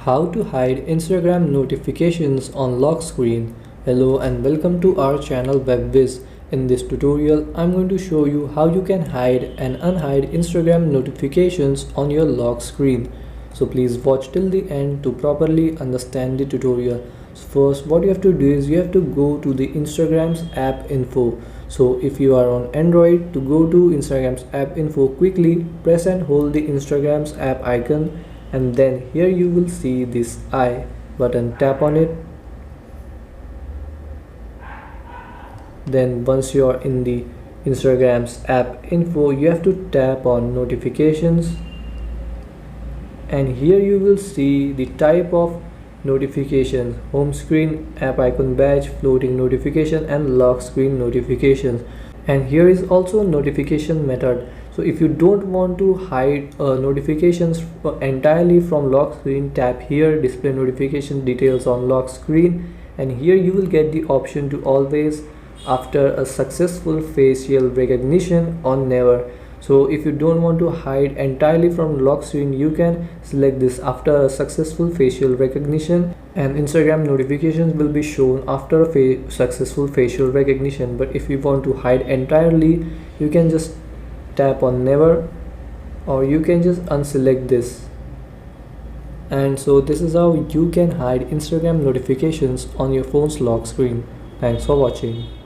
How to hide Instagram notifications on lock screen. Hello and welcome to our channel Whizz. In this tutorial, I'm going to show you how you can hide and unhide Instagram notifications on your lock screen. So please watch till the end to properly understand the tutorial. First, what you have to do is you have to go to the Instagram's app info. So if you are on Android, to go to Instagram's app info, quickly press and hold the Instagram's app icon, and then here you will see this I button. Tap on it. Then once you are in the Instagram's app info, you have to tap on notifications, and here you will see the type of notifications: home screen, app icon badge, floating notification, and lock screen notifications. And here is also notification method. So if you don't want to hide notifications entirely from lock screen, tap here, display notification details on lock screen, and here you will get the option to always, after a successful facial recognition, on never. So if you don't want to hide entirely from lock screen, you can select this after a successful facial recognition, and Instagram notifications will be shown after a successful facial recognition. But if you want to hide entirely, you can just tap on never, or you can just unselect this. And so this is how you can hide Instagram notifications on your phone's lock screen. Thanks for watching.